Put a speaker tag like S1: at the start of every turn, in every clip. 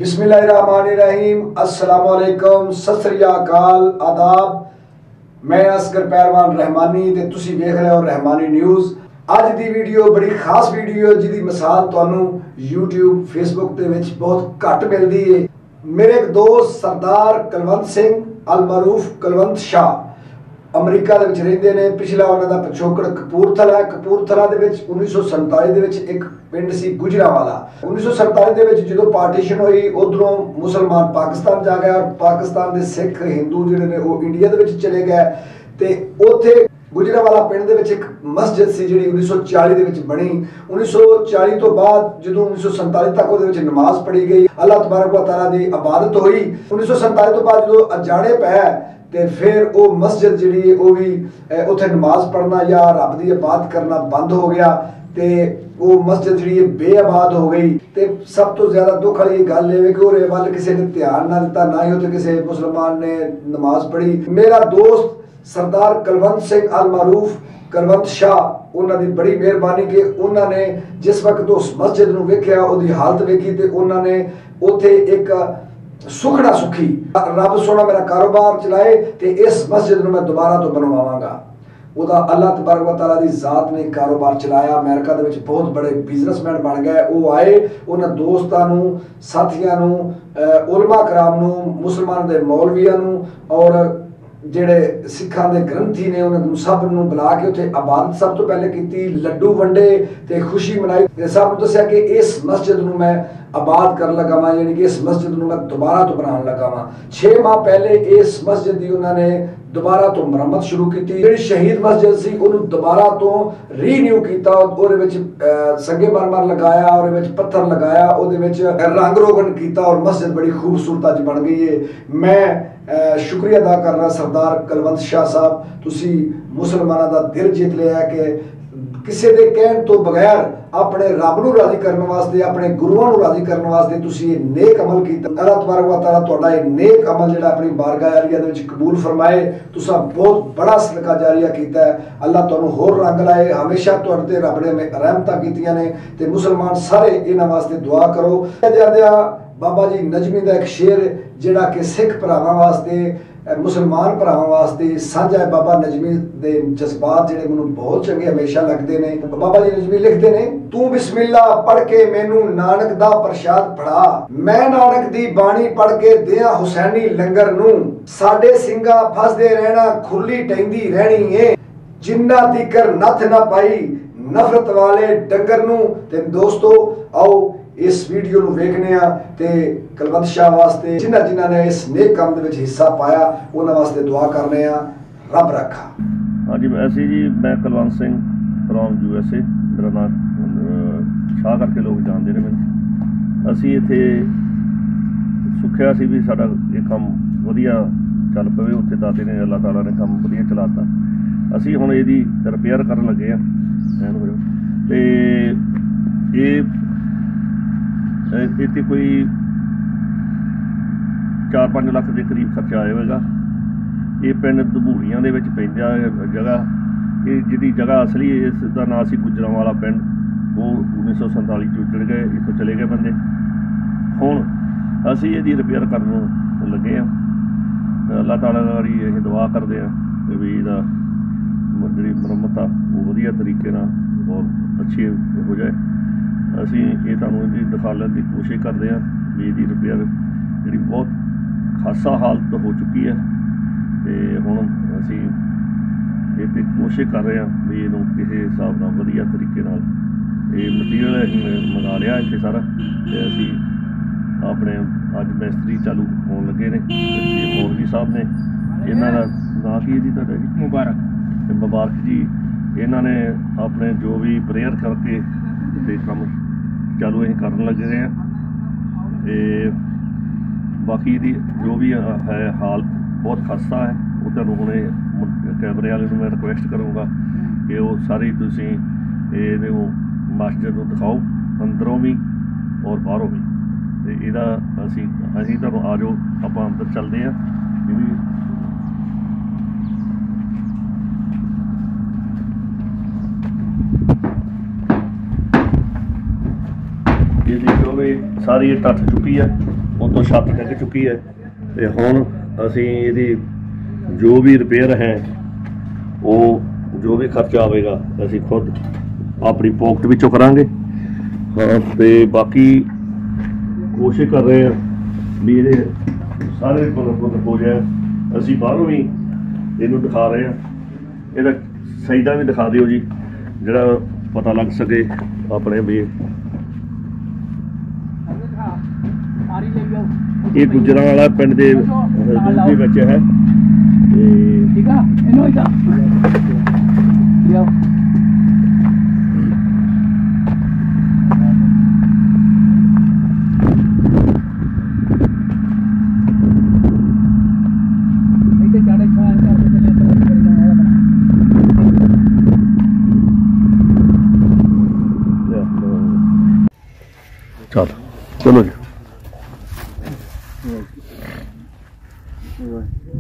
S1: बिस्मिल्लाहिर्रहमानिर्रहीम अस्सलाम वालेकुम सत श्री अकाल आदाब। मैं असगर पहलवान रहमानी ते तुसी देख रहे हो रहमानी न्यूज़। अज दी वीडियो बड़ी खास वीडियो जिहदी मिसाल तुहानू यूट्यूब फेसबुक दे विच बहुत घट मिलदी है। मेरे एक दोस्त सरदार कुलवंत सिंह अल मारूफ कुलवंत शाह अमरीका दे विच रहिंदे ने। पिछला उन्हां दा पिछोकड़ कपूरथला दे विच 1947 दे विच एक पिंड सी गुजरावाला। 1947 दे विच जदों पार्टीशन होई उधरों मुसलमान पाकिस्तान जा गए और पाकिस्तान दे सिख हिंदू जिहड़े ने वो इंडिया दे विच चले गए ते उत्थे गुजरावाला पिंड दे विच एक मस्जिद सी जिहड़ी 1940 दे विच बनी। 1940 तो बाद जदों 1947 तक उहदे विच नमाज पढ़ी गई, अल्लाह तबारक व तआला दी इबादत होई। 1947 तो बाद जदों अजाड़े पै ते फिर वो मस्जिद जिहड़ी वो भी उत्थे नमाज पढ़ना या रब दी इबादत करना बंद हो गया ते वो मस्जिद जिहड़ी बेआबाद हो गई। ते सब तो ज्यादा दुख वाली गल है कि ओहदे वल किसी ने ध्यान ना दिता, ना ही उत्थे किसी मुसलमान ने नमाज पढ़ी। मेरा दोस्त सरदार कुलवंत सिंह अल मारूफ कुलवंत शाह उन्हां दी बड़ी मेहरबानी कि उन्होंने जिस वक्त उस मस्जिद नूं वेखिया उहदी हालत वेखी ते उन्होंने उत्थे एक सुखना सुखी रब सोना मेरा कारोबार चलाए ते इस मस्जिद नूं मैं दोबारा तो बनवावांगा। उहदा अल्लाह तबारक व तआला दी जात ने कारोबार चलाया। अमेरिका दे विच बहुत बड़े बिजनेसमैन बन गए। वो आए उन्हां दोस्तां नूं साथियां नूं उलमा कराम नूं मुसलमान दे मौलवियां नूं और ਜਿਹੜੇ ਸਿੱਖਾਂ ਦੇ ਗ੍ਰੰਥੀ ਨੇ ਉਹਨਾਂ ਨੂੰ ਸਭ ਨੂੰ ਬੁਲਾ ਕੇ ਉੱਥੇ ਇਬਾਦਤ ਸਭ ਤੋਂ ਪਹਿਲੇ ਕੀਤੀ, ਲੱਡੂ ਵੰਡੇ ਤੇ ਖੁਸ਼ੀ ਮਨਾਈ ਤੇ ਸਭ ਨੂੰ ਦੱਸਿਆ ਕਿ ਇਸ ਮਸਜਿਦ ਨੂੰ ਮੈਂ ਆਬਾਦ ਕਰਨ ਲੱਗਾ ਵਾਂ, ਯਾਨੀ ਕਿ ਇਸ ਮਸਜਿਦ ਨੂੰ ਮੈਂ ਦੁਬਾਰਾ ਤੋਂ ਬਣਾਉਣ ਲੱਗਾ ਵਾਂ। 6 ਮਾਹ ਪਹਿਲੇ ਇਸ ਮਸਜਿਦ ਦੀ ਉਹਨਾਂ ਨੇ ਦੁਬਾਰਾ ਤੋਂ ਮੁਰੰਮਤ ਸ਼ੁਰੂ ਕੀਤੀ। ਜਿਹੜੀ ਸ਼ਹੀਦ ਮਸਜਿਦ ਸੀ ਉਹਨੂੰ ਦੁਬਾਰਾ ਤੋਂ ਰੀਨਿਊ ਕੀਤਾ, ਉਹਦੇ ਵਿੱਚ ਸੰਗੇ ਮਰਮਰ ਲਗਾਇਆ, ਉਹਦੇ ਵਿੱਚ ਪੱਥਰ ਲਗਾਇਆ, ਉਹਦੇ ਵਿੱਚ ਰੰਗ ਰੋਗਨ ਕੀਤਾ ਔਰ ਮਸਜਿਦ ਬੜੀ ਖੂਬਸੂਰਤ ਅੱਜ ਬਣ ਗਈ ਹੈ। ਮੈਂ शुक्रिया अदा करना सरदार कुलवंत शाह साहब, तुसी मुसलमानों का दिल जीत लिया कि किसी के कहने तो बगैर अपने रब नूं राजी करने वास्ते अपने गुरुआं नूं राजी करने वास्ते तुसी ये नेक अमल कीता। अल्लाह तबारक व तआला तुहाडा ये नेक अमल जिहड़ा अपनी बारगाह आलिया दे विच कबूल फरमाए। तुसां बहुत बड़ा सदका जारिया कीता है। अल्लाह तुहानूं होर रंग लाए। हमेशा तुहाडे ते रब ने रहमतां कीतियां ने ते मुसलमान सारे इन्हां वास्ते दुआ करो। बाबा जी नजमी का एक शेर जिहड़ा कि सिख भरावां वास्ते मुसलमान भरावां वास्ते साझा है। बाबा नजमी दे जज्बात जिहड़े मैनूं बहुत चंगे हमेशा लगदे ने। बाबा जी नजमी लिखदे ने, तू बिस्मिल्ला पढ़ के मैनू नानक दा प्रशाद फड़ा, मैं नानक दी बाणी पढ़ के दियां हुसैनी लंगर नूं, साडे सिंगा फसदे रहना खुली टैंदी रहनी है, जिन्ना तिकर नथ ना पाई नफरत वाले डंगर नूं। ते दोस्तों आओ इस वीडियो नूं वेखने आ ते कुलवंत शाह वास्ते जिन्हां जिन्हां ने इस नेक काम दे विच हिस्सा पाया उन्हां वास्ते दुआ करने आ। रब रखा।
S2: हाँ जी, ऐसे जी मैं कुलवंत सिंह फ्रॉम USA, मेरा नाम शाह करके लोग जानते हैं मैंने। असी इत्थे सुखिया सी भी साडा ये काम वधिया चल पवे, उत्थे दाते ने अल्लाह ताला ने काम वधिया चलाता। असी हुण इहदी रिपेयर करन लगे आ ते इत्थे कोई 4-5 ਲੱਖ ਦੇ करीब खर्चा आया होगा। ये पिंड धबूड़ियां दे विच पैंदा जगह, ये जिहदी जगह असली इसका नाम सी गुजरावाला पिंड, वो 1947 च उजड़ गए, इत्थों चले गए बंदे। हुण असी इहदी रिपेयर करन लगे आ। अल्लाह ताला नाल असीं दुआ करदे आ भी इहदा जिहड़ी मुरम्मत आ वो वधिया तरीके नाल और अच्छी हो जाए। ਅਸੀਂ ਇਹ ਤੁਹਾਨੂੰ ਇਹਦੀ ਦਿਖਾਉਣ ਦੀ ਕੋਸ਼ਿਸ਼ ਕਰਦੇ ਹਾਂ ਵੀ ਇਹਦੀ ਰਿਪੇਅਰ ਜਿਹੜੀ ਬਹੁਤ ਖਾਸਾ ਹਾਲਤ ਹੋ ਚੁੱਕੀ ਹੈ ਤੇ ਹੁਣ ਅਸੀਂ ਇਹ ਤੇ ਕੋਸ਼ਿਸ਼ ਕਰ ਰਹੇ ਹਾਂ ਵੀ ਇਹਨੂੰ ਕਿਸੇ ਹਿਸਾਬ ਨਾਲ ਵਧੀਆ ਤਰੀਕੇ ਨਾਲ ਇਹ ਮਟੀਰੀਅਲ ਅਸੀਂ ਮੰਗਾ ਲਿਆ ਇੱਥੇ ਸਾਰਾ ਤੇ ਅਸੀਂ ਆਪਣੇ ਅੱਜ ਮਿਸਤਰੀ ਚਾਲੂ ਹੋਣ ਲੱਗੇ ਨੇ। ਮੌਲਵੀ ਸਾਹਿਬ ਨੇ, ਇਹਨਾਂ ਦਾ ਨਾਂ ਕੀ ਹੈ ਜੀ ਤੁਹਾਡਾ? ਜੀ ਮੁਬਾਰਕ ਜੀ। ਇਹਨਾਂ ਨੇ ਆਪਣੇ ਜੋ ਵੀ ਪ੍ਰੇਅਰ ਕਰਕੇ ਤੇ ਕੰਮ चालू अं कर लग रहे हैं ते बाकी दी जो भी है हालत बहुत खासा है। वो तुहानूं हुणे कैमरे वाले मैं रिक्वेस्ट करूँगा कि वो सारी तुसीं ये मस्जिद दिखाओ अंदरों भी और बाहरों भी। तो इहदा असी तुहानूं आ जाओ आपां अंदर चलते हैं। ये देखो भी सारी टट चुकी है। ਉਤੋਂ ਛੱਤ ਡਿੱਗ ਚੁੱਕੀ ਹੈ ਤੇ ਹੁਣ ਅਸੀਂ ਇਹਦੀ ਜੋ ਵੀ ਰਿਪੇਅਰ ਹੈ ਉਹ ਜੋ ਵੀ ਖਰਚਾ ਆਵੇਗਾ ਅਸੀਂ ਖੁਦ ਆਪਣੀ ਪੋਕਟ ਵਿੱਚੋਂ ਕਰਾਂਗੇ। ਹਾਂ ਤੇ ਬਾਕੀ ਕੋਸ਼ਿਸ਼ ਕਰ ਰਹੇ ਹਾਂ ਵੀ ਇਹਦੇ ਸਾਰੇ ਹੋ ਜਾਏ। ਅਸੀਂ ਬਾਹਰੋਂ ਵੀ ਇਹਨੂੰ ਦਿਖਾ ਰਹੇ ਹਾਂ, ਇਹਦਾ ਸਹੀਦਾ ਵੀ ਦਿਖਾ ਦਿਓ ਜੀ, ਜਿਹੜਾ ਪਤਾ ਲੱਗ ਸਕੇ ਆਪਣੇ ਵੀ। ਇਹ ਗੁਜਰਾਂਵਾਲਾ ਪਿੰਡ ਦੇ ਵਿੱਚ ਹੈ चलो जी।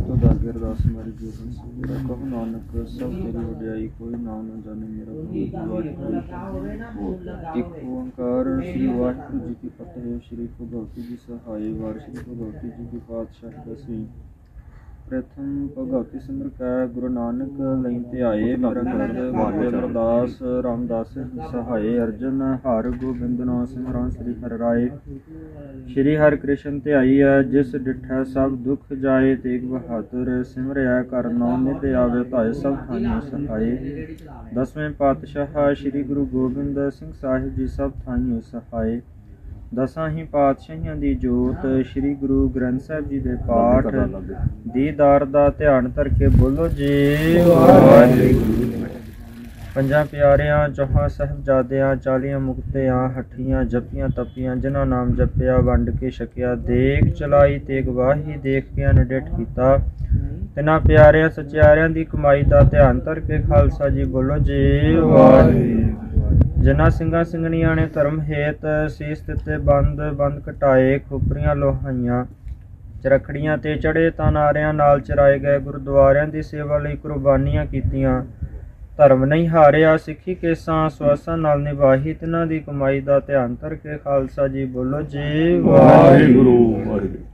S3: तो दागे अरदास हमारी जीवन से मेरा कहो नानक सब तेरी वड्याई कोई नाम न जाने मेरा एक ओंकार श्री वाहिगुरु जी की फतेह। श्री भगवती जी सहाय वार श्री भगवती जी की पातशाह दसवीं। प्रथम भगवती सिमर कै गुरु नानक लई ध्याए मेरा घर वाजे अरदास रामदास सहाय। अर्जन हर गोबिंद नाम सिमरन श्री हर राय। श्री हर कृष्ण ध्याई है जिस डिठै सब दुख जाए। तेग बहादुर सिमरया कर नाम नित आवे धाए सब थाइयों सहाय। दसवें पातशाह श्री गुरु गोबिंद सिंह साहिब जी सब थाइयों सहाय। दसां ही पातशाहियां दी जोत श्री गुरु ग्रंथ साहिब जी दे पाठ दीदार दा ध्यान धर के बोलो जी वाहिगुरू। पंजां प्यारियां चौहां साहिबजादियां 40 मुक्तियां हठियां जपियां तपियां जिन्हां नाम जपिया वंड के छकिया। देख चलाई तेग वाही देख के अनडिठ कीता। तिन्हां प्यारियां सचियारियां दी कमाई दा ध्यान धर के खालसा जी बोलो जी वाहिगुरू। जिन्हां ਸਿੰਘਾਂ ਸਿੰਘਣੀਆਂ ने धर्म हेत सीस दिते बंद बंद घटाए। खोपरियां लोहाइयां चरखड़ियां ते चढ़े तां नारियां नाल चराए गए। गुरुद्वारियां दी सेवा लई कुर्बानियां कीतियां। धर्म नहीं हारिया सिੱਖੀ केसां ਸਵਾਸਾਂ नाल निभाही। तिन्हां दी कमाई दा ध्यान धर के खालसा जी बोलो जी वाहिगुरू।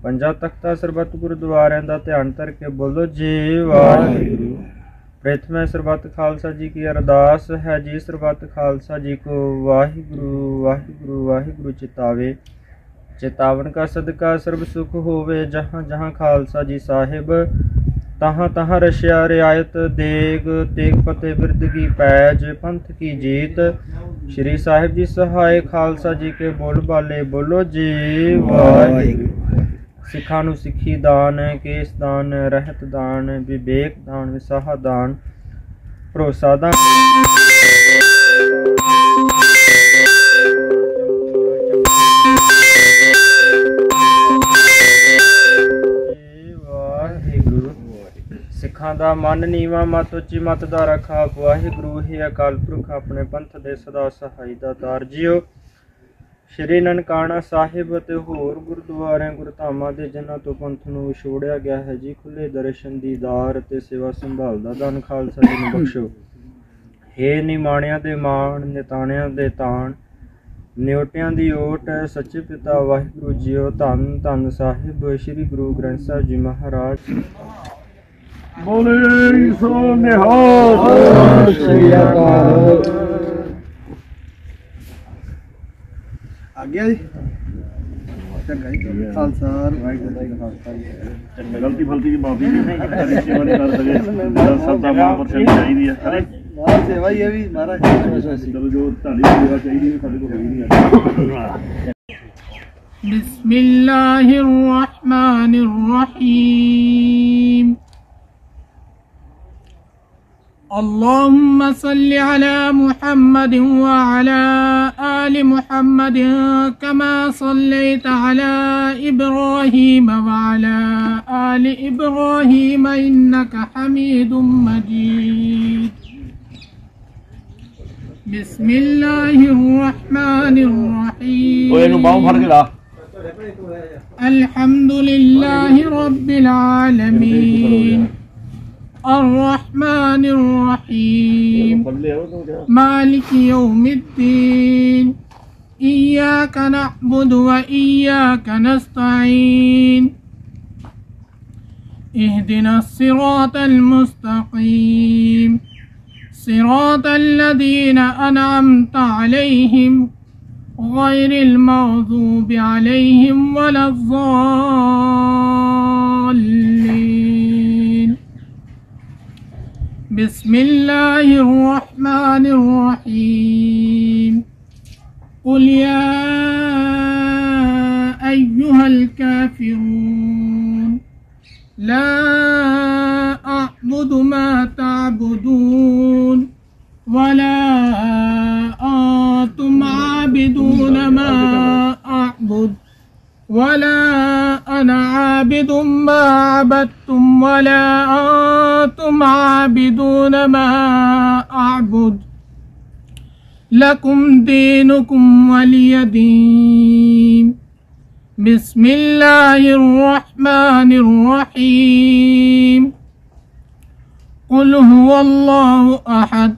S3: पंजा तख्ता सरबत गुरुद्वारियां दा ध्यान धर के बोलो जी वाहिगुरू। प्रथम सरबत खालसा जी की अरदास है जी सरबत खालसा जी को वाहिगुरू वाहिगुरू वाहिगुरू चितावे। चितावन का सदका सर्ब सुख होवे। जहाँ जहाँ खालसा जी साहिब तहाँ तहाँ रशिया रियायत देग तेग फतेह बिरद की पैज पंथ की जीत। श्री साहिब जी सहाय खालसा जी के बोल बाले बोलो जी वाहिगुरू। सिखा नूं सिखी दान केस दान रहत दान विवेक दान विसाह दान भरोसा दान। सिखां दा मन नीवा मत उची मत दा रखा। वाहिगुरू हे अकाल पुरख अपने पंथ दे सदा सहाई दा तार जियो। श्री ननकाना साहिब ਅਤੇ ਹੋਰ ਗੁਰਦੁਆਰਿਆਂ ਗੁਰਧਾਮਾਂ ਦੇ ਜਿਨ੍ਹਾਂ ਤੋਂ ਪੰਥ ਨੂੰ ਵਿਛੋੜਿਆ ਗਿਆ ਹੈ ਜੀ ਖੁੱਲੇ ਦਰਸ਼ਨ ਦੀਦਾਰ ਅਤੇ ਸੇਵਾ ਸੰਭਾਲ ਦਾ ਦਾਨ ਖਾਲਸਾ ਜੀ ਨੂੰ ਬਖਸ਼ੋ। ਹੇ ਨਿਮਾਣਿਆਂ ਦੇ ਮਾਣ ਨਿਤਾਣਿਆਂ ਦੇ ਤਾਣ ਨਿਉਟਿਆਂ ਦੀ ਓਟ ਸੱਚੇ ਪਿਤਾ ਵਾਹਿਗੁਰੂ ਜੀਓ। ਧੰਨ ਧੰਨ ਸਾਹਿਬ ਸ਼੍ਰੀ ਗੁਰੂ ਗ੍ਰੰਥ ਸਾਹਿਬ ਜੀ ਮਹਾਰਾਜ।
S2: ਬੋਲੇ ਸੋ ਨਿਹਾਲ ਸਤਿ ਸ਼੍ਰੀ ਅਕਾਲ।
S3: आ गया जी चंगा जी खालसा वाहिगुरू जी का खालसा।
S2: गलती फलती की माफी सेवा नहीं कर सके सब का महापुरश चाहिए है
S3: सेवा ही है भी महाराज।
S2: चलो जो ढाली सेवा चाहिए साढ़े को होई नहीं।
S4: बिस्मिल्लाहिर रहमानिर रहीम। अल्लाहुम्मा सल्लि अला मुहम्मद व अला आलि मुहम्मद कमा सल्लैता अला इब्राहीम व अला आलि इब्राहीम इन्नका हमीदुम मजीद। बिस्मिल्लाहिर रहमानिर रहीम।
S2: ओए नु बाहु फड़ के ला।
S4: अल्हम्दुलिल्लाहि रब्बिल आलमीन अर्रहमानिर रहीम मालिक यौमिद्दीन إياك نعبد وإياك نستعين اهدنا الصراط المستقيم صراط الذين أنعمت عليهم غير المغضوب عليهم ولا الضالين. بسم الله الرحمن الرحيم. قل يا أيها الكافرون لا أعبد ما تعبدون ولا أنتم عابدون ما أعبد ولا أنا عابد ما عبدتم ولا أنتم عابدون ما أعبد لكم دينكم ولي دين. بسم الله الرحمن الرحيم. قل هو الله أحد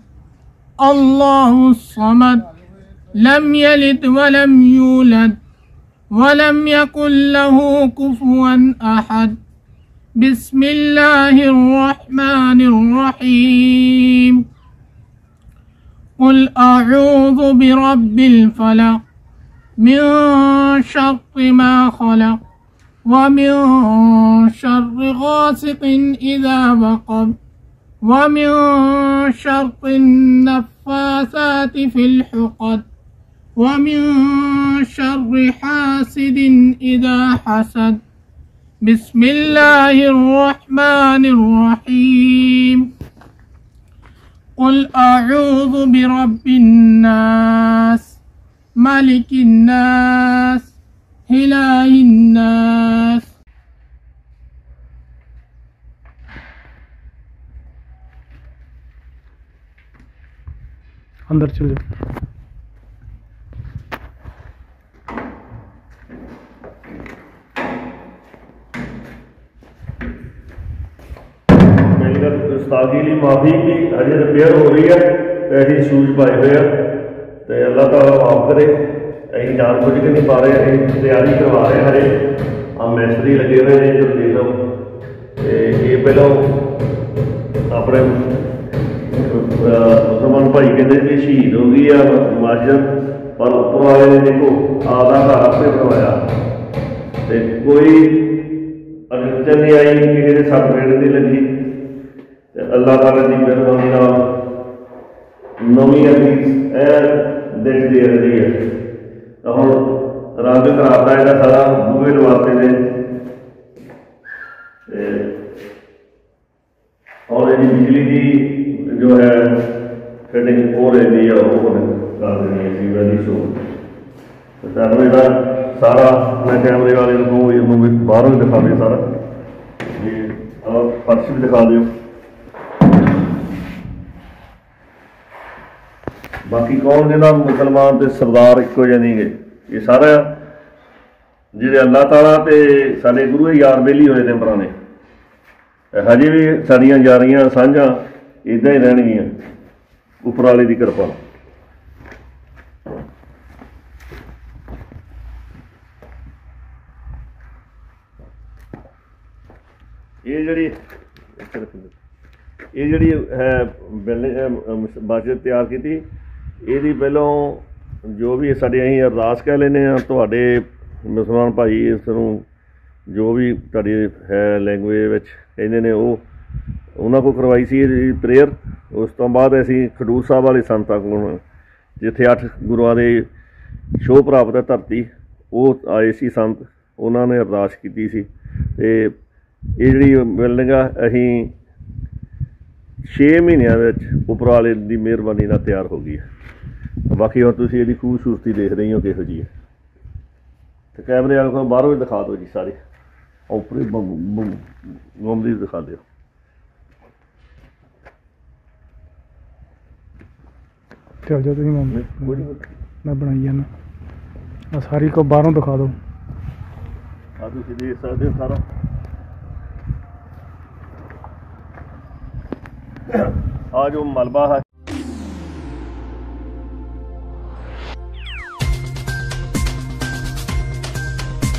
S4: الله الصمد لم يلد ولم يولد ولم يكن له كفوا أحد. بسم الله الرحمن الرحيم. قل أعوذ برب الفلق من شر ما خلق ومن شر غاسق إذا وقب ومن شر النفاثات في الحقد ومن شر حاسد إذا حسد. بسم الله الرحمن الرحيم. قل أعوذ برب الناس ملك الناس إله الناس.
S5: अंदर चल जाओ।
S2: उस्तादी लिए माफ़ी भी अजे रिपेयर हो रही है तो अभी शूज पाए हुए हैं तो अल्लाह ताला माफ़ करे। अं जान बुझ के नहीं पा रहे, अं तैयारी करवा रहे हैं। हरे हम मैसरी लगे हुए हैं जो देख लो। ये पहले अपने मुसलमान भाई कहते कि शहीद हो गई है माजर, पर उपर वाले ने देखो आधा घर आपने बनवाया तो कोई अड़चन नहीं आई, किसी ने सट पेट नहीं लगी। अल्लाह ताला की मेहरबानी नवी हदीस दिन दे रही है। तो हम रंग खराबा है सारा बूहे लवाते ने और बिजली की जो है फिटिंग हो रही है वो कर देनी है वैली शो। तो सानू ये सारा मैं कैमरे वाले को भी बाहरों भी दिखा दे सारा जी और फर्श भी दिखा दो। बाकी कौन जिन्हें मुसलमान के सरदार एको जे नहीं गए, ये सारा जिहड़े अल्लाह ताला ते साडे गुरु यार बेली होए ने पुराने, हजे भी साडियां यारियां सांझां इदां ही रहणगियां उपर वाले दी किरपा। ये जिहड़ी है बिल्डिंग मस्जिद तैयार की, ਇਹਦੀ ਪਹਿਲੋਂ जो भी ਸਾਡੇ ਅਸੀਂ ਅਰਦਾਸ ਕਹਿ ਲੈਂਦੇ ਹਾਂ, ਤੁਹਾਡੇ ਮੁਸਲਮਾਨ ਭਾਈ ਇਸ ਨੂੰ ਜੋ ਵੀ ਤੁਹਾਡੀ ਹੈ ਲੈਂਗੁਏਜ ਵਿੱਚ ਕਹਿੰਦੇ ਨੇ ਉਹ ਉਹਨਾਂ ਕੋਲ ਕਰਵਾਈ ਸੀ ਇਹਦੀ ਪ੍ਰੇਅਰ। ਉਸ ਤੋਂ ਬਾਅਦ ਅਸੀਂ ਖਡੂਰ ਸਾਹਿਬ ਵਾਲੇ ਸੰਤਾਂ ਕੋਲ, ਜਿੱਥੇ 8 ਗੁਰੂਆਂ ਦੇ ਸ਼ੋਅ ਪ੍ਰਾਪਤ ਹੈ ਧਰਤੀ, ਉਹ ਆਏ ਸੀ ਸੰਤ, ਉਹਨਾਂ ਨੇ ਅਰਦਾਸ ਕੀਤੀ ਸੀ। ਅਤੇ ਇਹ ਜਿਹੜੀ ਬਿਲਡਿੰਗ ਆ ਅਸੀਂ 6 ਮਹੀਨਿਆਂ ਵਿੱਚ ਉੱਪਰ ਵਾਲੇ ਦੀ ਮਿਹਰਬਾਨੀ ਨਾਲ ਤਿਆਰ ਹੋ ਗਈ ਹੈ। बाकी हम तुम ये खूबसूरती देख रही हो किहो जी है। तो कैमरे वाले को बाहरों भी दिखा दो जी, सारे ऊपर घूमती दिखा दो।
S5: चल जाओ तुम, मैं बनाई जाना सारी को बाहरों दिखा दो।
S2: हाँ तुम देख सकते हो सारा आ जो मलबा है